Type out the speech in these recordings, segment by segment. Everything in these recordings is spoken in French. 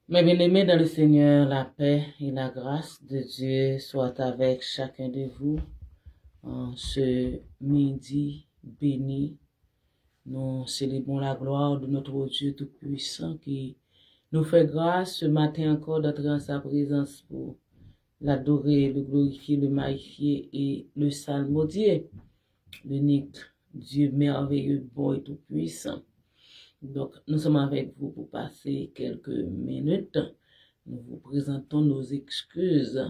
Mes bien-aimés dans le Seigneur, la paix et la grâce de Dieu soient avec chacun de vous en ce midi béni. Nous célébrons la gloire de notre Dieu Tout-Puissant qui nous fait grâce ce matin encore d'entrer en sa présence pour l'adorer, le glorifier, le magnifier et le psalmodier. L'unique Dieu merveilleux, bon et tout-puissant. Donc, nous sommes avec vous pour passer quelques minutes. Nous vous présentons nos excuses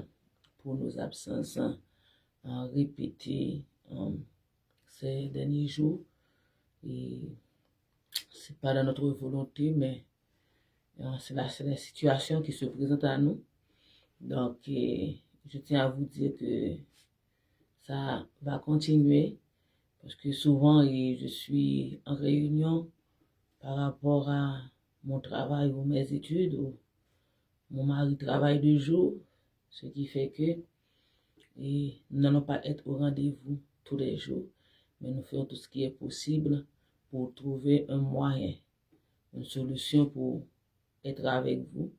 pour nos absences répétées ces derniers jours. Et c'est pas dans notre volonté, mais c'est la situation qui se présente à nous. Donc, je tiens à vous dire que ça va continuer parce que souvent, je suis en réunion par rapport à mon travail ou mes études, ou mon mari travaille de jour, ce qui fait que nous n'allons pas être au rendez-vous tous les jours, mais nous faisons tout ce qui est possible pour trouver un moyen, une solution pour être avec vous,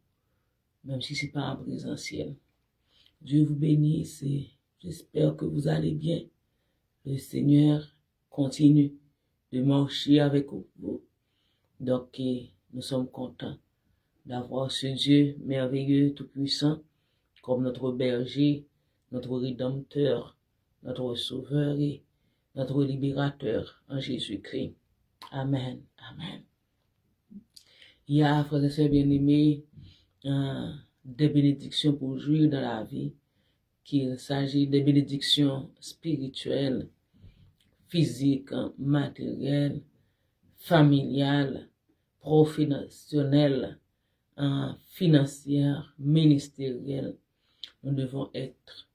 même si ce n'est pas en présentiel. Dieu vous bénisse et j'espère que vous allez bien. Le Seigneur continue de marcher avec vous. Donc, nous sommes contents d'avoir ce Dieu merveilleux, tout-puissant, comme notre berger, notre rédempteur, notre sauveur et notre libérateur en Jésus-Christ. Amen. Amen. Il y a, frères et sœurs bien-aimés, des bénédictions pour jouir dans la vie, qu'il s'agit des bénédictions spirituelles, physiques, matérielles, familiales, professionnelles, financières, ministérielles. Nous devons être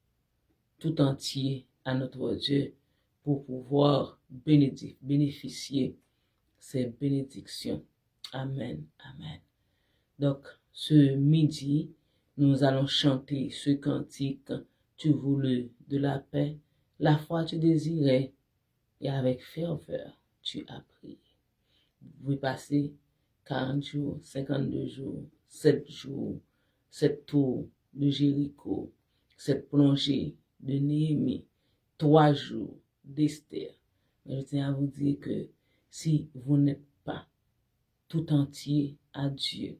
tout entiers à notre Dieu pour pouvoir bénéficier ces bénédictions. Amen. Amen. Donc, ce midi, nous allons chanter ce cantique. Tu voulais de la paix, la foi tu désirais, et avec ferveur tu as prié. Vous pouvez passer 40 jours, 52 jours, 7 jours, 7 tours de Jéricho, 7 plongées de Néhémie, 3 jours d'Esther. Mais je tiens à vous dire que si vous n'êtes pas tout entier à Dieu,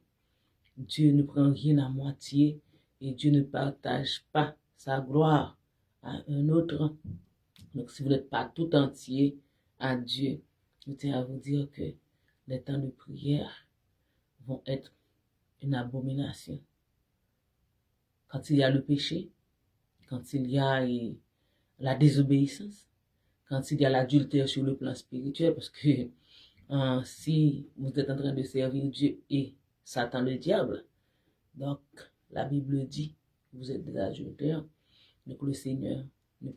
Dieu ne prend rien à moitié et Dieu ne partage pas sa gloire à un autre. Donc si vous n'êtes pas tout entier à Dieu, je tiens à vous dire que les temps de prière vont être une abomination. Quand il y a le péché, quand il y a la désobéissance, quand il y a l'adultère sur le plan spirituel, parce que si vous êtes en train de servir Dieu et Satan le diable, donc la Bible dit, vous êtes des adultères, donc le Seigneur ne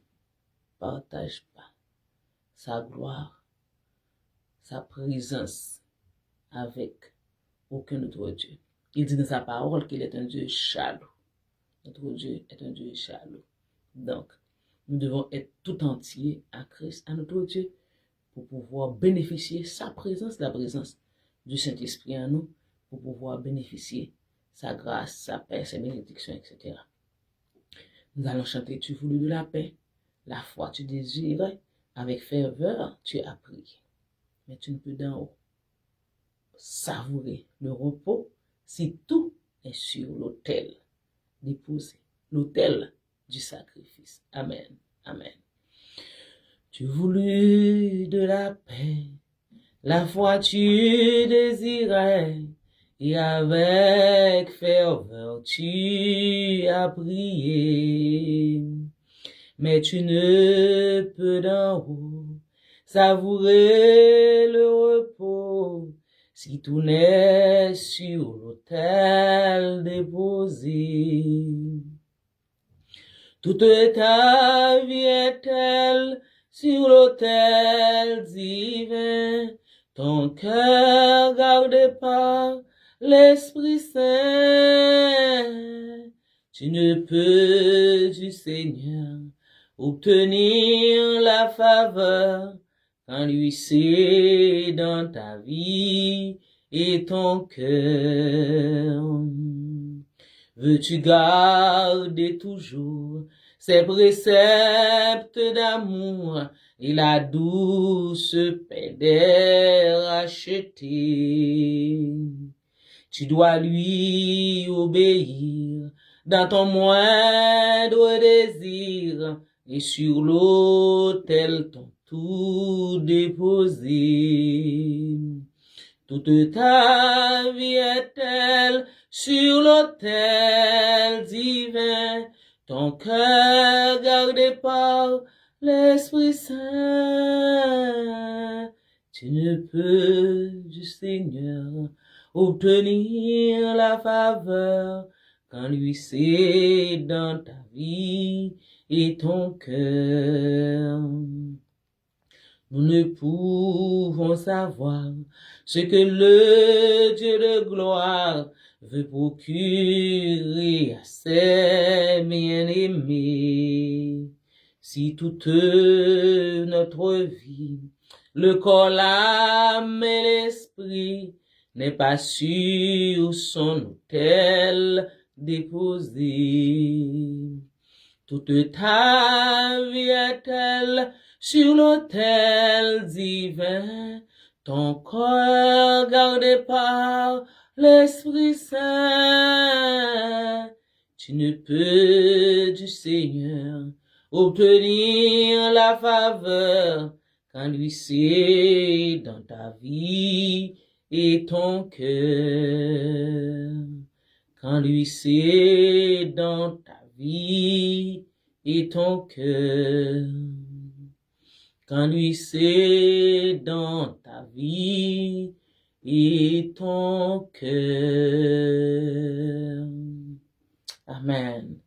partage pas sa gloire, sa présence avec aucun autre Dieu. Il dit dans sa parole qu'il est un Dieu jaloux. Notre Dieu est un Dieu jaloux. Donc, nous devons être tout entiers à Christ, à notre Dieu, pour pouvoir bénéficier sa présence, la présence du Saint-Esprit en nous, pour pouvoir bénéficier sa grâce, sa paix, ses bénédictions, etc. Nous allons chanter tu voulais de la paix, la foi tu désirais, avec ferveur tu as prié. Mais tu ne peux d'en haut savourer le repos si tout est sur l'autel déposé, l'autel du sacrifice. Amen. Amen. Tu voulais de la paix, la foi tu désirais, et avec ferveur tu as prié. Mais tu ne peux d'en haut savourer le repos si tout n'est sur l'autel déposé. Toute ta vie est-elle sur l'autel divin, ton cœur gardé par l'Esprit Saint. Tu ne peux du Seigneur obtenir la faveur quand lui c'est dans ta vie et ton cœur. Veux-tu garder toujours ses préceptes d'amour et la douce paix des rachetés? Tu dois lui obéir dans ton moindre désir et sur l'autel ton tout déposer. Toute ta vie est-elle sur l'autel divin, ton cœur gardé par l'Esprit Saint. Tu ne peux du Seigneur obtenir la faveur quand lui c'est dans ta vie et ton cœur. Nous ne pouvons savoir ce que le Dieu de gloire veut procurer à ses bien-aimés. Si toute notre vie, le corps, l'âme et l'esprit n'est pas sur son autel déposé, toute ta vie est-elle sur l'autel divin, ton corps gardé par l'Esprit Saint. Tu ne peux du Seigneur obtenir la faveur quand lui c'est dans ta vie et ton cœur. Quand lui c'est dans ta vie et ton cœur. Quand lui c'est dans ta vie et ton cœur. Amen.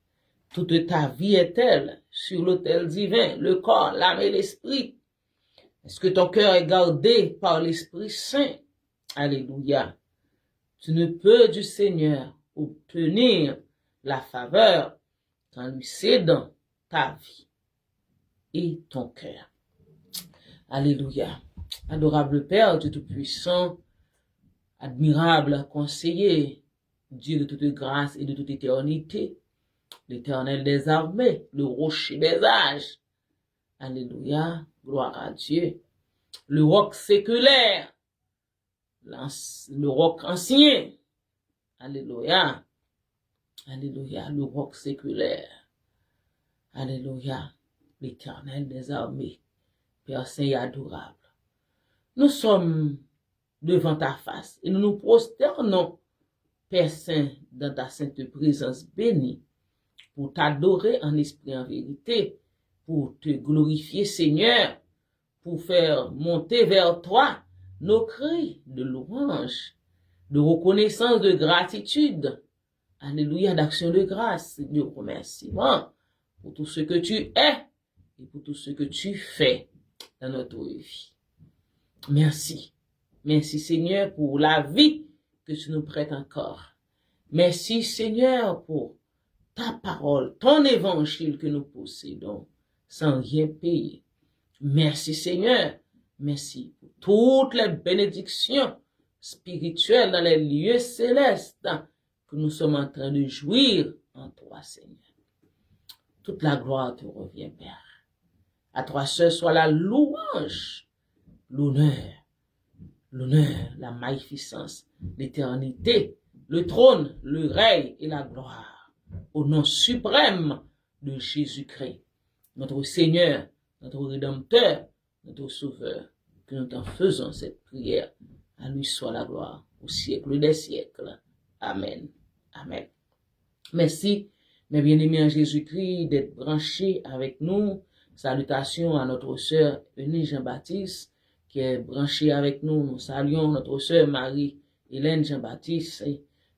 Toute ta vie est-elle sur l'autel divin, le corps, l'âme et l'esprit? Est-ce que ton cœur est gardé par l'Esprit Saint? Alléluia. Tu ne peux du Seigneur obtenir la faveur quand lui c'est dans ta vie et ton cœur. Alléluia. Adorable Père, Dieu Tout-Puissant, admirable conseiller, Dieu de toute grâce et de toute éternité, l'Éternel des armées, le rocher des âges. Alléluia. Gloire à Dieu. Le roc séculaire, le roc ancien. Alléluia. Alléluia. Le roc séculaire. Alléluia. L'Éternel des armées. Père Saint et adorable. Nous sommes devant ta face et nous nous prosternons, Père Saint, dans ta sainte présence bénie, pour t'adorer en esprit et en vérité, pour te glorifier, Seigneur, pour faire monter vers toi nos cris de louange, de reconnaissance, de gratitude, alléluia, d'action de grâce, de remerciement pour tout ce que tu es et pour tout ce que tu fais dans notre vie. Merci. Merci Seigneur pour la vie que tu nous prêtes encore. Merci Seigneur pour ta parole, ton évangile que nous possédons sans rien payer. Merci Seigneur. Merci pour toutes les bénédictions spirituelles dans les lieux célestes que nous sommes en train de jouir en toi Seigneur. Toute la gloire te revient Père. À toi seul soit la louange, l'honneur, la magnificence, l'éternité, le trône, le règne et la gloire, au nom suprême de Jésus-Christ, notre Seigneur, notre Rédempteur, notre Sauveur, que nous t'en faisons cette prière. À lui soit la gloire au siècle des siècles. Amen. Amen. Merci, mes bien-aimés en Jésus-Christ, d'être branchés avec nous. Salutations à notre sœur Eunice Jean-Baptiste, qui est branchée avec nous. Nous saluons notre sœur Marie-Hélène Jean-Baptiste,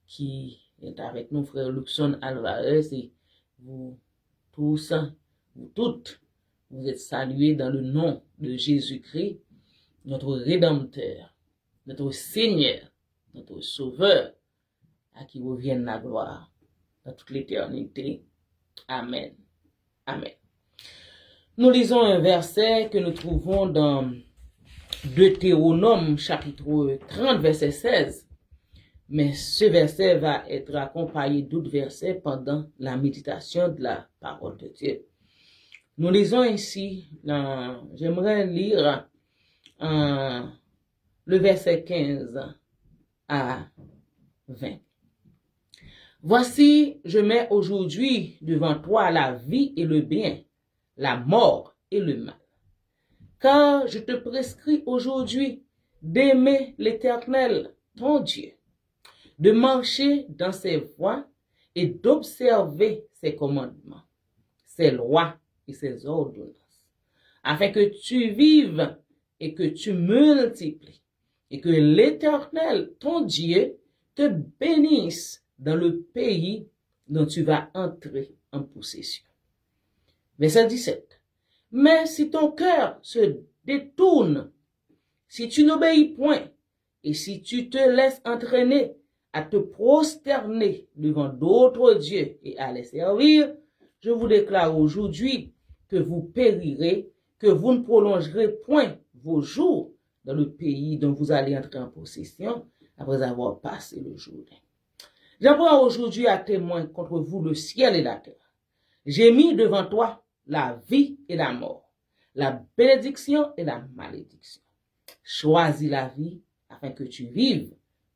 qui est avec nous, frère Luxon Alvarez, et vous tous, vous toutes, vous êtes salués dans le nom de Jésus-Christ, notre Rédempteur, notre Seigneur, notre Sauveur, à qui revienne la gloire dans toute l'éternité. Amen. Amen. Nous lisons un verset que nous trouvons dans Deutéronome chapitre 30, verset 16. mais ce verset va être accompagné d'autres versets pendant la méditation de la parole de Dieu. Nous lisons ici, j'aimerais lire le verset 15 à 20. Voici, je mets aujourd'hui devant toi la vie et le bien, la mort et le mal. Car je te prescris aujourd'hui d'aimer l'Éternel, ton Dieu, de marcher dans ses voies et d'observer ses commandements, ses lois et ses ordonnances, afin que tu vives et que tu multiplies, et que l'Éternel, ton Dieu, te bénisse dans le pays dont tu vas entrer en possession. Verset 17. Mais si ton cœur se détourne, si tu n'obéis point, et si tu te laisses entraîner à te prosterner devant d'autres dieux et à les servir, je vous déclare aujourd'hui que vous périrez, que vous ne prolongerez point vos jours dans le pays dont vous allez entrer en possession après avoir passé le Jourdain. J'envoie aujourd'hui à témoin contre vous le ciel et la terre. J'ai mis devant toi la vie et la mort, la bénédiction et la malédiction. Choisis la vie afin que tu vives,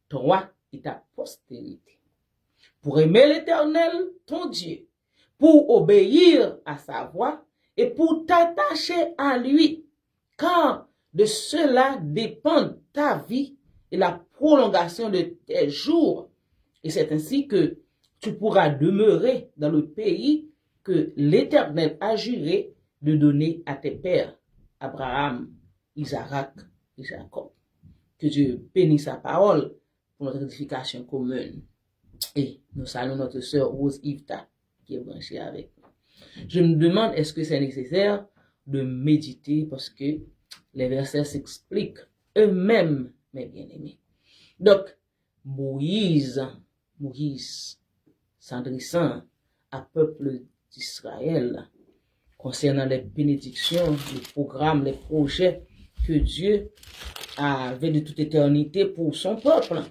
toi et ta postérité, pour aimer l'Éternel, ton Dieu, pour obéir à sa voix et pour t'attacher à lui, car de cela dépend ta vie et la prolongation de tes jours. Et c'est ainsi que tu pourras demeurer dans le pays que l'Éternel a juré de donner à tes pères, Abraham, Isaac et Jacob. Que Dieu bénisse sa parole pour notre édification commune. Et nous saluons notre sœur Rose Yvta qui est branchée avec nous. Je me demande, est-ce que c'est nécessaire de méditer parce que les versets s'expliquent eux-mêmes, mes bien-aimés. Donc, Moïse s'adressant à peuple d'Israël concernant les bénédictions, les programmes, les projets que Dieu avait de toute éternité pour son peuple.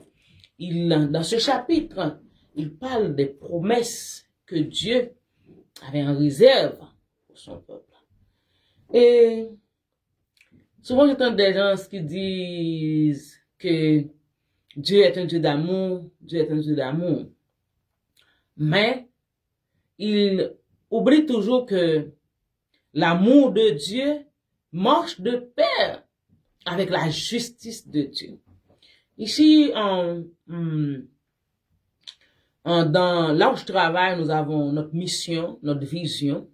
Dans ce chapitre, il parle des promesses que Dieu avait en réserve pour son peuple. Et souvent j'entends des gens qui disent que Dieu est un Dieu d'amour, Dieu est un Dieu d'amour. Mais il oublie toujours que l'amour de Dieu marche de pair avec la justice de Dieu. Ici, là où je travaille, nous avons notre mission, notre vision.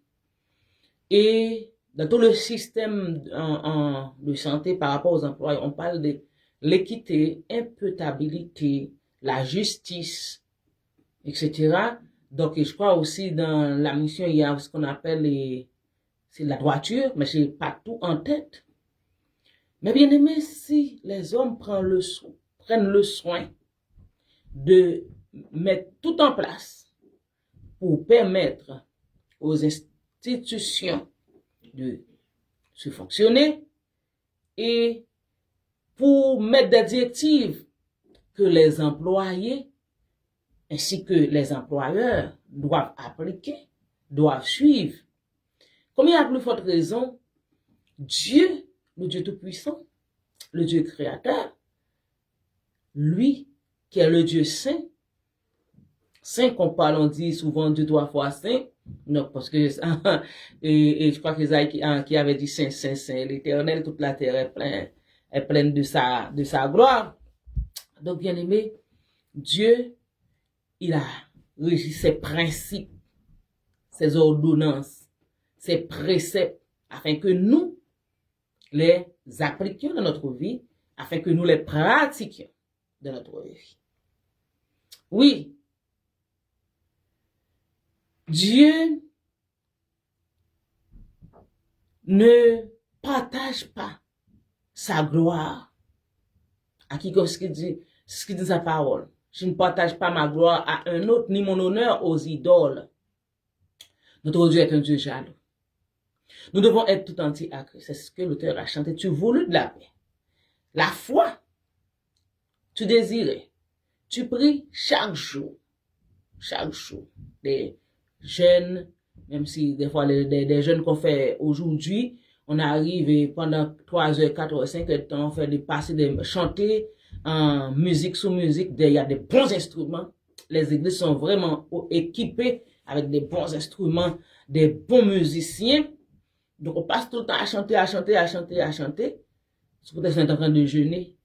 Et dans tout le système de santé par rapport aux employés, on parle de l'équité, imputabilité, la justice, etc. Donc, je crois aussi dans la mission, il y a ce qu'on appelle c'est la droiture, mais je n'ai pas tout en tête. Mais bien aimé, si les hommes prennent le soin de mettre tout en place pour permettre aux institutions de se fonctionner et pour mettre des directives que les employés ainsi que les employeurs doivent appliquer, doivent suivre. Comme il y a plus forte raison, Dieu, le Dieu Tout-Puissant, le Dieu Créateur, lui qui est le Dieu Saint, Saint qu'on parle, on dit souvent 2-3 fois Saint, non, parce que, et je crois que Isaïe qui avait dit Saint, Saint, Saint, l'Éternel, toute la terre est pleine de sa gloire. Donc, bien aimé, Dieu, il a régi ses principes, ses ordonnances, ses préceptes, afin que nous les appliquions dans notre vie, afin que nous les pratiquions dans notre vie. Oui, Dieu ne partage pas sa gloire à quiconque ce qu'il dit sa parole. Je ne partage pas ma gloire à un autre, ni mon honneur aux idoles. Notre Dieu est un Dieu jaloux. Nous devons être tout entiers à Christ. C'est ce que l'auteur a chanté. Tu voulus de la paix. La foi, tu désirais. tu pries chaque jour. Chaque jour. Des jeunes, même si des fois des jeunes qu'on fait aujourd'hui, on arrive et pendant 3 heures, 4 heures, 5 heures de temps, on fait chanter en musique sous musique. Il y a des bons instruments. Les églises sont vraiment équipées avec des bons instruments, des bons musiciens. Donc on passe tout le temps à chanter, à chanter, à chanter, à chanter. C'est peut-être qu'on est en train de jeûner.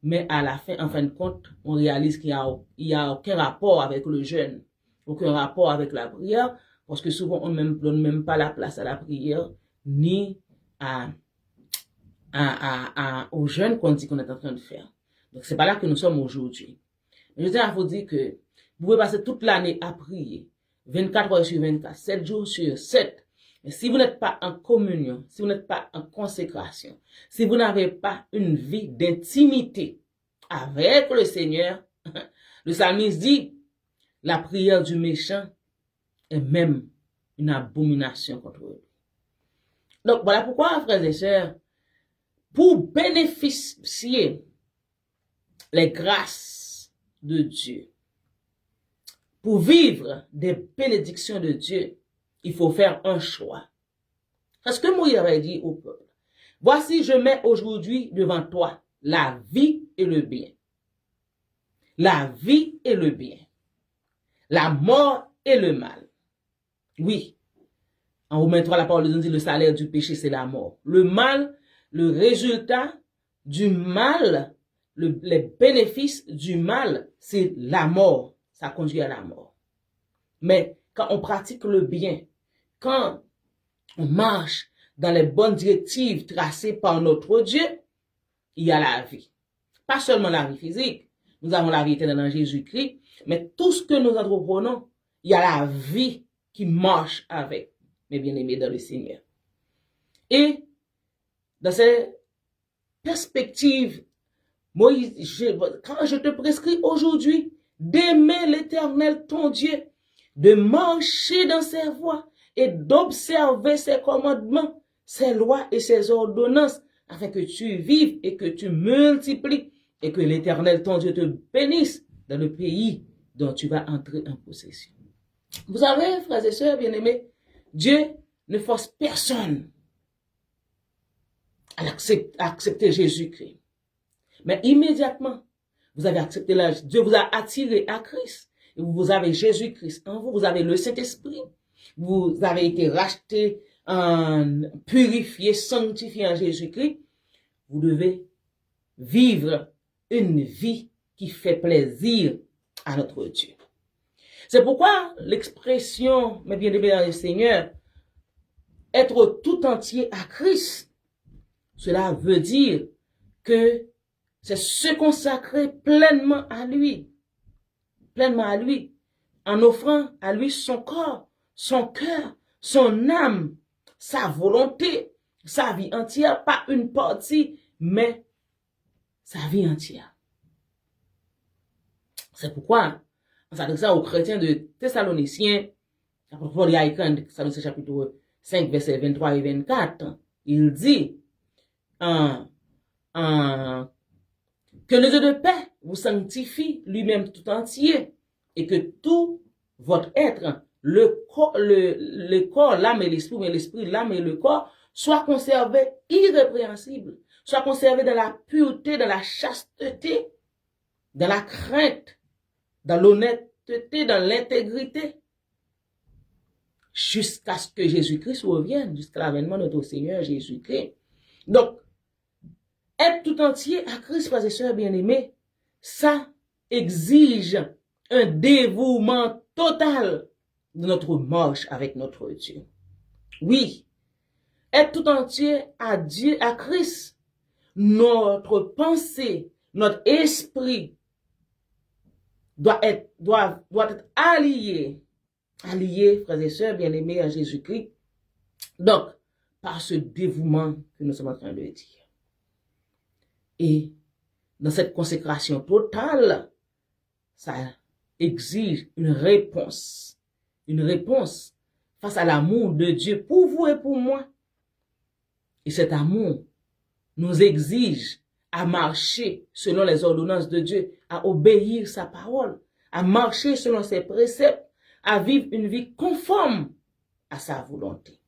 Mais à la fin, en fin de compte, on réalise qu'il n'y a aucun rapport avec le jeûne, aucun rapport avec la prière, parce que souvent on ne donne même pas la place à la prière, ni au jeûne qu'on dit qu'on est en train de faire. Donc c'est pas là que nous sommes aujourd'hui. Je tiens à vous dire que vous pouvez passer toute l'année à prier, 24 heures sur 24, 7 jours sur 7. Mais si vous n'êtes pas en communion, si vous n'êtes pas en consécration, si vous n'avez pas une vie d'intimité avec le Seigneur, le psalmiste dit, la prière du méchant est même une abomination contre eux. Donc voilà pourquoi, frères et sœurs, pour bénéficier les grâces de Dieu, pour vivre des bénédictions de Dieu, il faut faire un choix. Parce que Moïse avait dit au peuple, voici je mets aujourd'hui devant toi la vie et le bien. La vie et le bien. La mort et le mal. Oui. En Romains 3, la parole de Dieu dit le salaire du péché, c'est la mort. Le mal, le résultat du mal, les bénéfices du mal, c'est la mort. Ça conduit à la mort. Mais quand on pratique le bien, quand on marche dans les bonnes directives tracées par notre Dieu, il y a la vie. Pas seulement la vie physique. Nous avons la vie éternelle en Jésus-Christ, mais tout ce que nous entreprenons, il y a la vie qui marche avec, mes bien-aimés dans le Seigneur. Et dans cette perspective, Moïse, quand je te prescris aujourd'hui d'aimer l'Éternel ton Dieu, de marcher dans ses voies et d'observer ses commandements, ses lois et ses ordonnances, afin que tu vives et que tu multiplies et que l'Éternel ton Dieu te bénisse dans le pays dont tu vas entrer en possession. Vous savez, frères et sœurs bien-aimés, Dieu ne force personne à accepter Jésus-Christ. Mais immédiatement, vous avez accepté Dieu vous a attiré à Christ. Et vous avez Jésus-Christ en vous, vous avez le Saint-Esprit. Vous avez été racheté, purifié, sanctifié en Jésus-Christ. Vous devez vivre une vie qui fait plaisir à notre Dieu. C'est pourquoi l'expression, mes bien-aimés dans le Seigneur, être tout entier à Christ, cela veut dire que c'est se consacrer pleinement à lui, en offrant à lui son corps, son cœur, son âme, sa volonté, sa vie entière, pas une partie, mais sa vie entière. C'est pourquoi, en s'adressant aux chrétiens de Thessaloniciens, Paul y a écrit en Thessaloniciens chapitre 5, versets 23 et 24, il dit, que le Dieu de paix vous sanctifie lui-même tout entier et que tout votre être, le corps, l'âme et l'esprit, mais l'esprit, l'âme et le corps, soit conservé irrépréhensible, soit conservé dans la pureté, dans la chasteté, dans la crainte, dans l'honnêteté, dans l'intégrité, jusqu'à ce que Jésus-Christ revienne, jusqu'à l'avènement de notre Seigneur Jésus-Christ. Donc, être tout entier à Christ, frères et sœurs bien-aimés, ça exige un dévouement total de notre marche avec notre Dieu. Oui, être tout entier à Dieu, à Christ, notre pensée, notre esprit doit être allié, frères et sœurs bien-aimés en Jésus-Christ. Donc, par ce dévouement que nous sommes en train de dire. Et dans cette consécration totale, ça exige une réponse face à l'amour de Dieu pour vous et pour moi. Et cet amour nous exige à marcher selon les ordonnances de Dieu, à obéir sa parole, à marcher selon ses préceptes, à vivre une vie conforme à sa volonté.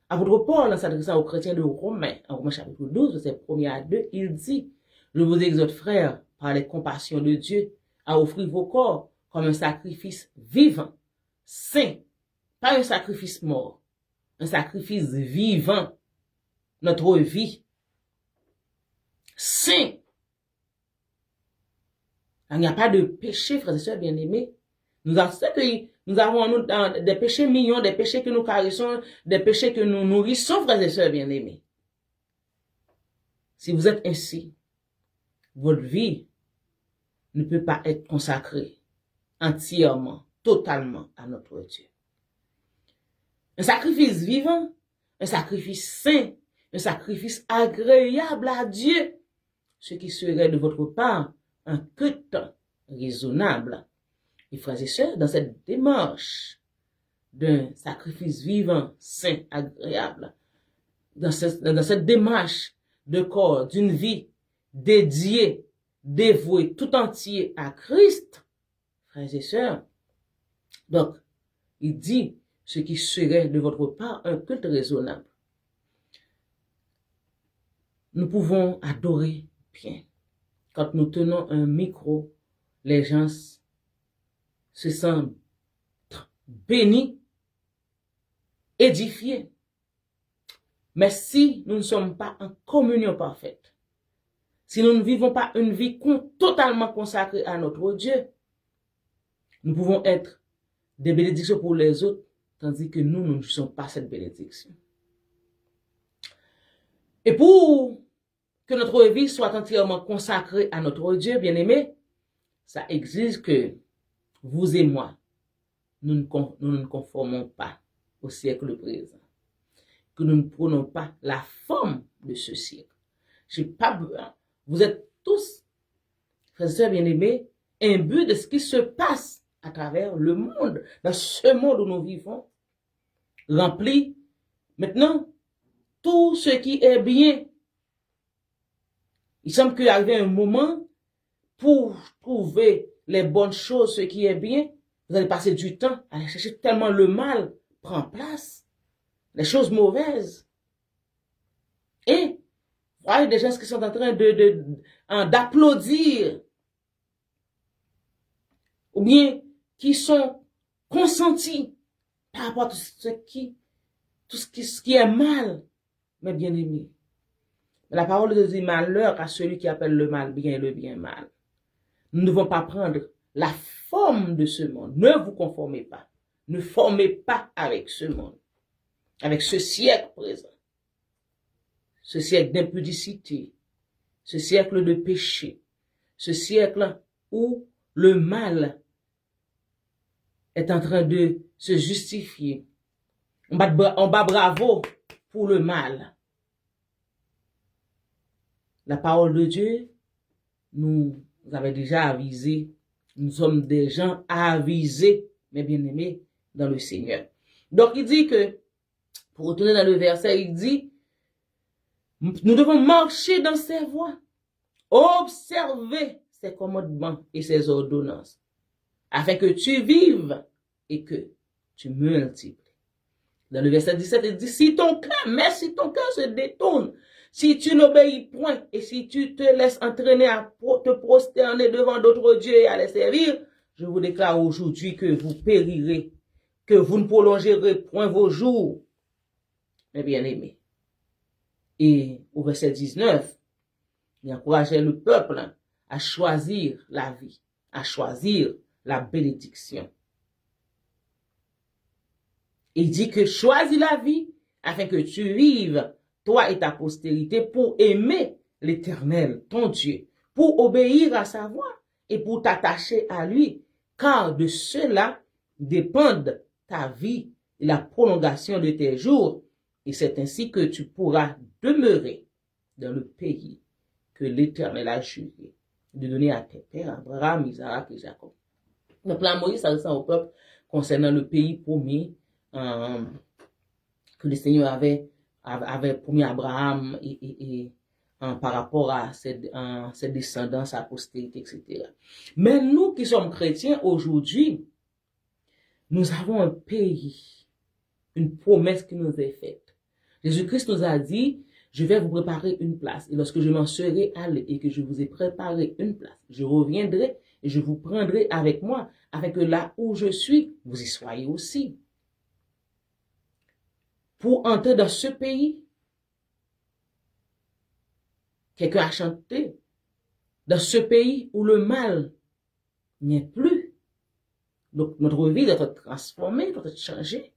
Apôtre Paul, en s'adressant aux chrétiens de Romains, en Romains chapitre 12, verset 1 à 2, il dit, je vous exhorte, frères, par les compassions de Dieu, à offrir vos corps comme un sacrifice vivant, saint, pas un sacrifice mort, un sacrifice vivant, notre vie, saint. Il n'y a pas de péché, frères et sœurs bien-aimés. Nous avons des péchés mignons, des péchés que nous caressons, des péchés que nous nourrissons, frères et sœurs bien-aimés. Si vous êtes ainsi, votre vie ne peut pas être consacrée entièrement, totalement à notre Dieu. Un sacrifice vivant, un sacrifice saint, un sacrifice agréable à Dieu, ce qui serait de votre part un culte raisonnable. Et frères et sœurs, dans cette démarche d'un sacrifice vivant, saint, agréable, dans cette démarche de corps, d'une vie dédiée, dévouée, tout entier à Christ, frères et sœurs, donc, il dit ce qui serait de votre part un culte raisonnable. Nous pouvons adorer bien. Quand nous tenons un micro, les gens se sentent bénis, édifiés. Mais si nous ne sommes pas en communion parfaite, si nous ne vivons pas une vie totalement consacrée à notre Dieu, nous pouvons être des bénédictions pour les autres, tandis que nous ne sommes pas cette bénédiction. Et pour que notre vie soit entièrement consacrée à notre Dieu bien-aimé, ça exige que vous et moi, nous ne conformons pas au siècle présent, que nous ne prenons pas la forme de ce siècle. Vous êtes tous, frères et sœurs bien-aimés, imbus de ce qui se passe à travers le monde, dans ce monde où nous vivons, rempli. Maintenant, tout ce qui est bien, il semble qu'il arrive un moment pour trouver les bonnes choses, ce qui est bien, vous allez passer du temps à aller chercher tellement le mal prend place, les choses mauvaises. Et voyez des gens qui sont en train d'applaudir, ou bien qui sont consentis par rapport à tout ce qui est mal, mes bien-aimés. La parole de Dieu dit malheur à celui qui appelle le mal bien et le bien mal. Nous ne devons pas prendre la forme de ce monde. Ne vous conformez pas. Ne formez pas avec ce monde, avec ce siècle présent, ce siècle d'impudicité, ce siècle de péché, ce siècle où le mal est en train de se justifier. On bat bravo pour le mal. La parole de Dieu nous avait déjà avisé. Nous sommes des gens avisés, mes bien-aimés, dans le Seigneur. Donc, il dit que, pour retourner dans le verset, il dit, nous devons marcher dans ses voies, observer ses commandements et ses ordonnances, afin que tu vives et que tu multiplies. Dans le verset 17, il dit, si ton cœur se détourne, si tu n'obéis point et si tu te laisses entraîner à te prosterner devant d'autres dieux et à les servir, je vous déclare aujourd'hui que vous périrez, que vous ne prolongerez point vos jours, mes bien-aimés. Et au verset 19, il encourageait le peuple à choisir la vie, à choisir la bénédiction. Il dit que choisis la vie afin que tu vives, toi et ta postérité, pour aimer l'Éternel, ton Dieu, pour obéir à sa voix et pour t'attacher à lui, car de cela dépendent ta vie et la prolongation de tes jours, et c'est ainsi que tu pourras demeurer dans le pays que l'Éternel a juré de donner à tes pères, Abraham, Isaac et Jacob. Donc là, Moïse s'adressant au peuple concernant le pays promis que le Seigneur avait promis à Abraham et par rapport à ses descendants, sa postérité, etc. Mais nous qui sommes chrétiens aujourd'hui, nous avons un pays, une promesse qui nous est faite. Jésus-Christ nous a dit, je vais vous préparer une place. Et lorsque je m'en serai allé et que je vous ai préparé une place, je reviendrai et je vous prendrai avec moi, afin que là où je suis, vous y soyez aussi. Pour entrer dans ce pays, quelqu'un a chanté, dans ce pays où le mal n'est plus. Donc notre vie doit être transformée, doit être changée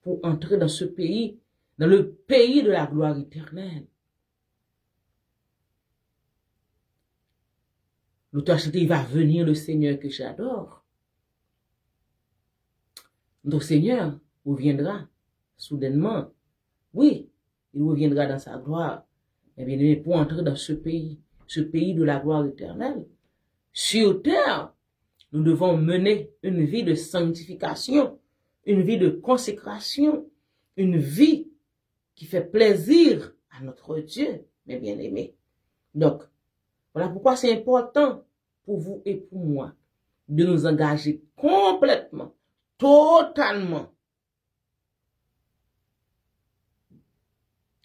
pour entrer dans ce pays, dans le pays de la gloire éternelle. L'auteur a chanté, il va venir le Seigneur que j'adore. Notre Seigneur reviendra soudainement. Oui, il reviendra dans sa gloire. Mais bien aimé, pour entrer dans ce pays de la gloire éternelle, sur terre, nous devons mener une vie de sanctification, une vie de consécration, une vie qui fait plaisir à notre Dieu, mes bien-aimés. Donc, voilà pourquoi c'est important pour vous et pour moi de nous engager complètement, totalement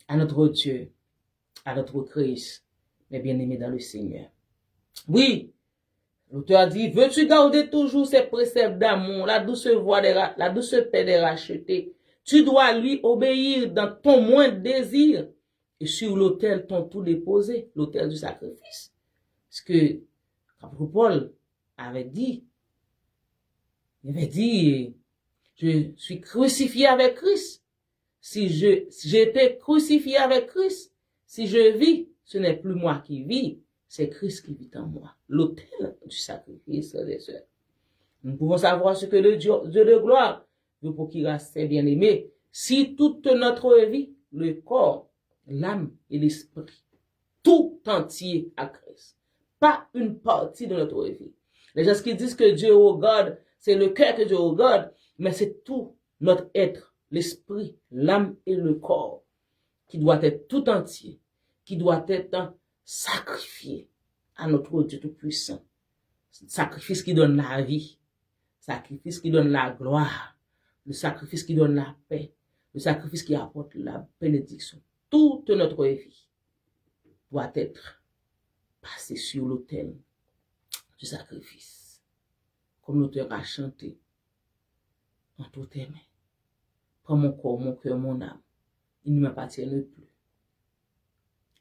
à notre Dieu, à notre Christ, mes bien-aimés dans le Seigneur. Oui, l'auteur dit, veux-tu garder toujours ses préceptes d'amour, la douce paix des rachetés? Tu dois lui obéir dans ton moindre désir et sur l'autel ton tout déposé, l'autel du sacrifice. Ce que l'apôtre Paul avait dit, il avait dit, je suis crucifié avec Christ. Si j'étais crucifié avec Christ, si je vis, ce n'est plus moi qui vis, c'est Christ qui vit en moi. L'autel du sacrifice, frères et sœurs. Nous pouvons savoir ce que le Dieu de gloire veut pour qu'il reste ses bien-aimés. Si toute notre vie, le corps, l'âme et l'esprit, tout entier à Christ, pas une partie de notre vie. Les gens qui disent que Dieu regarde, c'est le cœur que Dieu regarde, mais c'est tout notre être, l'esprit, l'âme et le corps qui doit être tout entier, qui doit être sacrifié à notre Dieu Tout-Puissant. Sacrifice qui donne la vie, sacrifice qui donne la gloire, le sacrifice qui donne la paix, le sacrifice qui apporte la bénédiction. Toute notre vie doit être passée sur l'autel du sacrifice. Comme l'auteur a chanté, en tout aimé. Prends mon corps, mon cœur, mon âme. Ils ne m'appartiennent plus.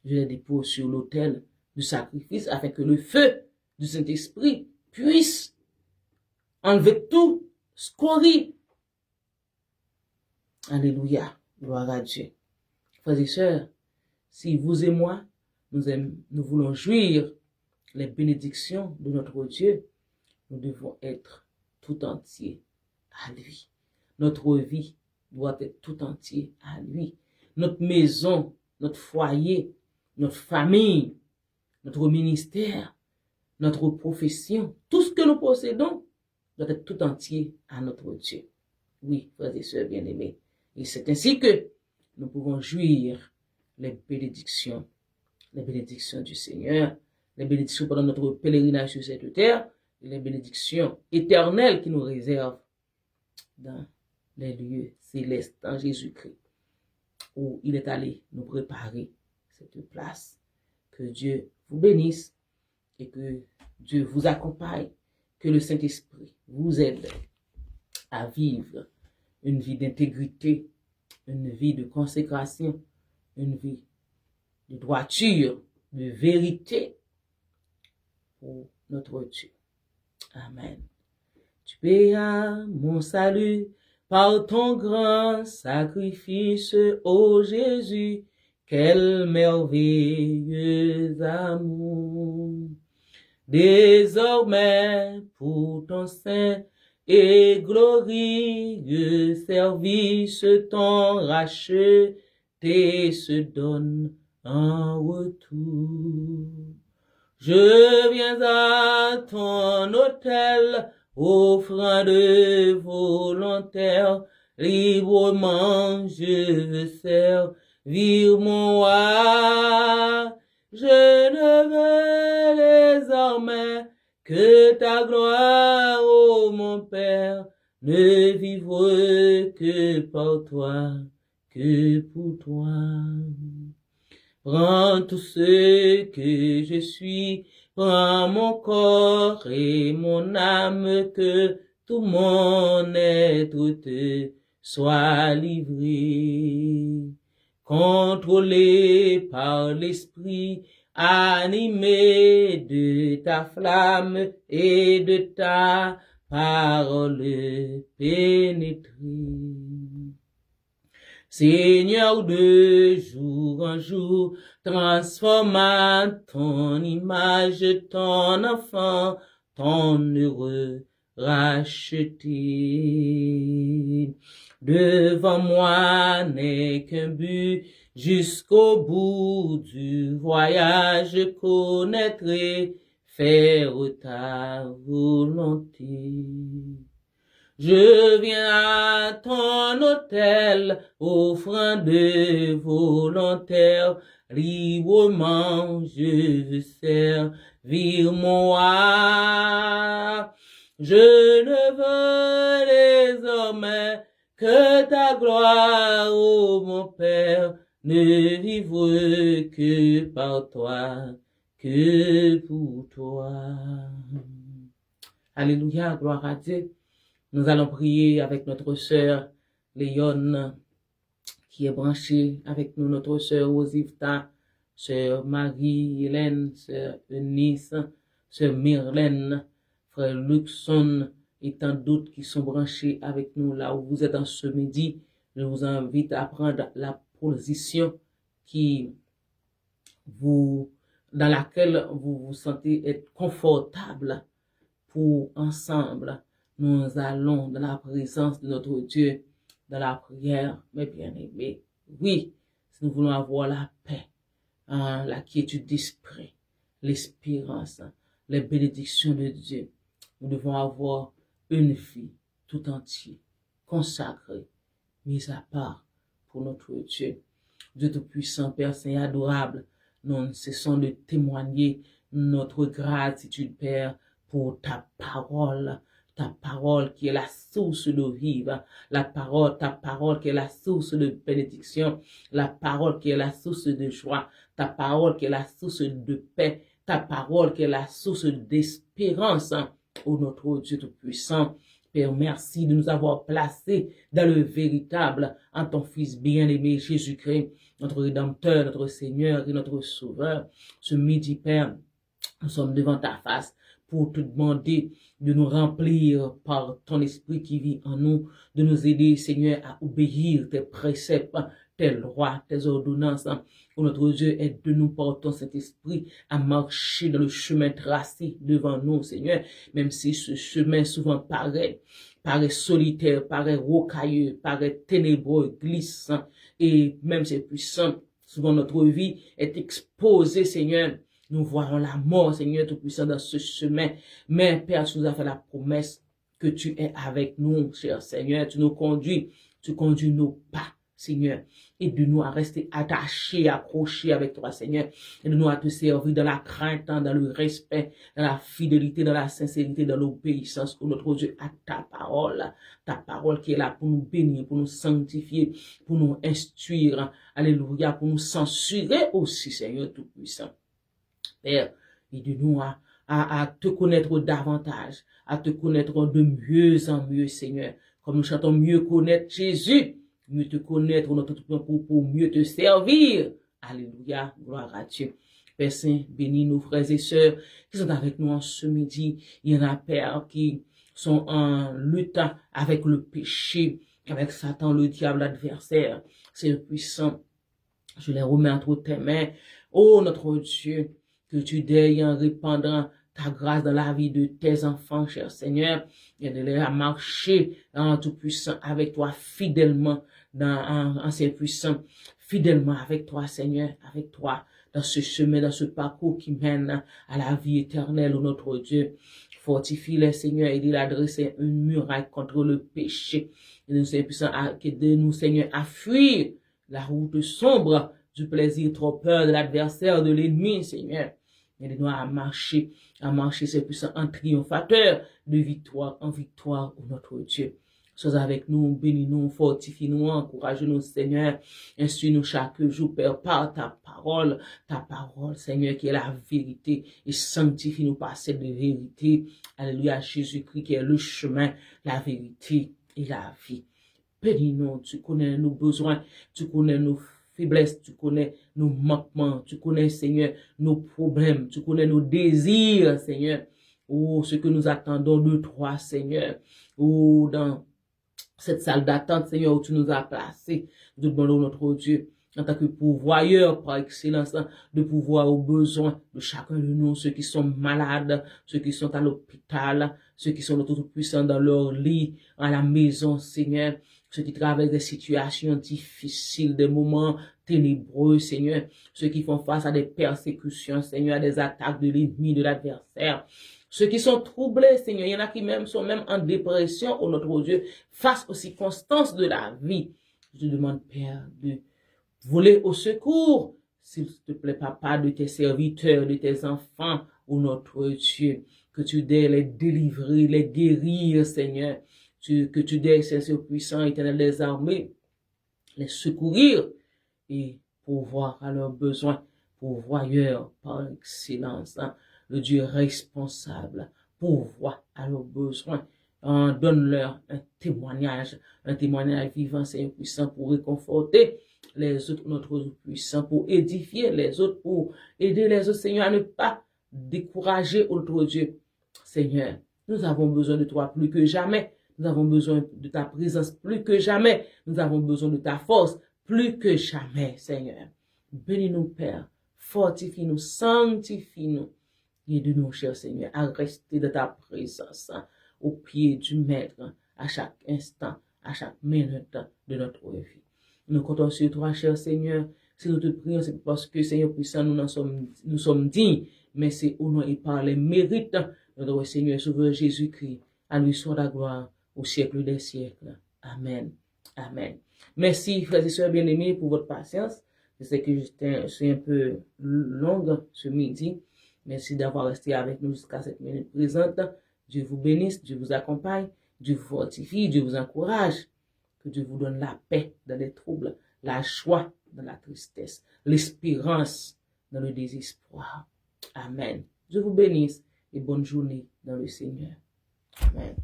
Je les dépose sur l'autel du sacrifice afin que le feu du Saint-Esprit puisse enlever tout scorie. Alléluia. Gloire à Dieu. Frères et sœurs, si vous et moi, nous voulons jouir les bénédictions de notre Dieu, nous devons être tout entier à lui. Notre vie doit être tout entier à lui. Notre maison, notre foyer, notre famille, notre ministère, notre profession, tout ce que nous possédons doit être tout entier à notre Dieu. Oui, frères et sœurs bien-aimés. Et c'est ainsi que nous pouvons jouir les bénédictions du Seigneur, les bénédictions pendant notre pèlerinage sur cette terre, et les bénédictions éternelles qui nous réservent dans les lieux célestes en Jésus-Christ, où il est allé nous préparer cette place. Que Dieu vous bénisse et que Dieu vous accompagne, que le Saint-Esprit vous aide à vivre une vie d'intégrité, une vie de consécration, une vie de droiture, de vérité pour notre Dieu. Amen. Tu payas mon salut par ton grand sacrifice, ô Jésus, quel merveilleux amour. Désormais, pour ton saint et glorieux service, ton racheté se donne en retour. Je viens à ton autel, offrande volontaire, librement je veux servir mon roi. Je ne veux désormais que ta gloire, ô mon Père, ne vivre que par toi, que pour toi. Prends tout ce que je suis, prends mon corps et mon âme, que tout mon être te soit livré. Contrôlé par l'esprit, animé de ta flamme et de ta parole pénétrée. Seigneur, de jour en jour, transforme à ton image ton enfant, ton heureux racheté. Devant moi n'est qu'un but, jusqu'au bout du voyage, je connaîtrai, faire ta volonté. Je viens à ton autel, offrant de volontaire, librement je veux servir mon roi. Je ne veux désormais que ta gloire, ô mon Père, ne vivre que par toi, que pour toi. Alléluia, gloire à Dieu. Nous allons prier avec notre sœur Léonne, qui est branchée avec nous, notre sœur Osivta, sœur Marie-Hélène, sœur Eunice, sœur Myrlène, frère Luxon et tant d'autres qui sont branchés avec nous là où vous êtes en ce midi. Je vous invite à prendre la position dans laquelle vous vous sentez être confortable pour ensemble. Nous allons dans la présence de notre Dieu, dans la prière, mes bien-aimés. Oui, si nous voulons avoir la paix, la quiétude d'esprit, l'espérance, les bénédictions de Dieu, nous devons avoir une vie tout entière, consacrée, mise à part pour notre Dieu. Dieu Tout-Puissant, Père Saint et adorable, nous ne cessons de témoigner notre gratitude, Père, pour ta parole qui est la source de vivre, ta parole qui est la source de bénédiction, la parole qui est la source de joie, ta parole qui est la source de paix, ta parole qui est la source d'espérance, ô notre Dieu Tout-Puissant. Père, merci de nous avoir placés dans le véritable, en ton Fils bien-aimé Jésus-Christ, notre Rédempteur, notre Seigneur et notre Sauveur. Ce midi, Père, nous sommes devant ta face pour te demander de nous remplir par ton esprit qui vit en nous, de nous aider, Seigneur, à obéir tes préceptes, tes lois, tes ordonnances. Oh notre Dieu, aide-nous par ton Saint-Esprit à marcher dans le chemin tracé devant nous, Seigneur, même si ce chemin souvent paraît solitaire, paraît rocailleux, paraît ténébreux, glissant, et même c'est puissant. Souvent notre vie est exposée, Seigneur. Nous voyons la mort, Seigneur Tout-Puissant, dans ce chemin. Mais, Père, tu nous as fait la promesse que tu es avec nous, cher Seigneur. Tu nous conduis, tu conduis nos pas, Seigneur. Aide-nous à rester attachés, accrochés avec toi, Seigneur. Aide-nous à te servir dans la crainte, dans le respect, dans la fidélité, dans la sincérité, dans l'obéissance, pour notre Dieu, à ta parole qui est là pour nous bénir, pour nous sanctifier, pour nous instruire, alléluia, pour nous censurer aussi, Seigneur Tout-Puissant. Père, aide-nous à te connaître davantage, à te connaître de mieux en mieux, Seigneur. Comme nous chantons mieux connaître Jésus, mieux te connaître notre pour mieux te servir. Alléluia, gloire à Dieu. Père Saint, bénis nos frères et sœurs qui sont avec nous en ce midi. Il y en a, Père, qui sont en lutte avec le péché, avec Satan, le diable, l'adversaire. C'est le puissant. Je les remets entre tes mains. Oh, notre Dieu, que tu daignes en répandant ta grâce dans la vie de tes enfants, cher Seigneur, et de les marcher en Tout-Puissant avec toi fidèlement, en Saint-Puissant, fidèlement avec toi, Seigneur, avec toi, dans ce chemin, dans ce parcours qui mène à la vie éternelle, ô notre Dieu. Fortifie-les, Seigneur, et de l'adresser une muraille contre le péché. Et nous, Saint-Puissant, aide-nous, Seigneur, à fuir la route sombre du plaisir trompeur de l'adversaire, de l'ennemi, Seigneur. Aide-nous à marcher, ce puissant en triomphateur, de victoire en victoire, ô notre Dieu. Sois avec nous, bénis-nous, fortifie-nous, encourage-nous, Seigneur. Instruis-nous chaque jour, Père, par ta parole, Seigneur, qui est la vérité, et sanctifie-nous par cette vérité. Alléluia, Jésus-Christ, qui est le chemin, la vérité et la vie. Bénis-nous, tu connais nos besoins, tu connais nos faiblesses, tu connais nos manquements, tu connais, Seigneur, nos problèmes, tu connais nos désirs, Seigneur. Oh, ce que nous attendons de toi, Seigneur. Oh, dans cette salle d'attente, Seigneur, où tu nous as placés. Nous te demandons, notre Dieu, en tant que pourvoyeur par excellence, de pouvoir aux besoins de chacun de nous, ceux qui sont malades, ceux qui sont à l'hôpital, ceux qui sont tout puissants dans leur lit, à la maison, Seigneur, ceux qui traversent des situations difficiles, des moments ténébreux, Seigneur, ceux qui font face à des persécutions, Seigneur, à des attaques de l'ennemi, de l'adversaire. Ceux qui sont troublés, Seigneur, il y en a qui même sont même en dépression, oh notre Dieu, face aux circonstances de la vie. Je te demande, Père, de voler au secours, s'il te plaît, Papa, de tes serviteurs, de tes enfants, oh notre Dieu, que tu aies les délivrer, les guérir, Seigneur, que tu aies, Seigneur puissant, éternel des armées, les secourir et pourvoir à leurs besoins, pourvoyeur par excellence, hein, le Dieu responsable, pourvoit à leurs besoins, donne-leur un témoignage vivant, Seigneur puissant, pour réconforter les autres, notre puissant, pour édifier les autres, pour aider les autres, Seigneur, à ne pas décourager autre Dieu. Seigneur, nous avons besoin de toi plus que jamais. Nous avons besoin de ta présence plus que jamais. Nous avons besoin de ta force plus que jamais, Seigneur. Bénis-nous, Père. Fortifie-nous, sanctifie-nous. Aide-nous, cher Seigneur, à rester de ta présence, hein, au pied du Maître, à chaque instant, à chaque minute de notre vie. Nous comptons sur toi, cher Seigneur. Si nous te prions, c'est parce que, Seigneur puissant, nous sommes dignes, mais c'est au nom et par les mérites de notre Seigneur Sauveur Jésus-Christ. À lui soit la gloire au siècle des siècles. Amen. Amen. Merci, frères et sœurs bien-aimés, pour votre patience. Je sais que c'est un peu longue ce midi. Merci d'avoir resté avec nous jusqu'à cette minute présente. Dieu vous bénisse, Dieu vous accompagne, Dieu vous fortifie, Dieu vous encourage. Que Dieu vous donne la paix dans les troubles, la joie dans la tristesse, l'espérance dans le désespoir. Amen. Dieu vous bénisse et bonne journée dans le Seigneur. Amen.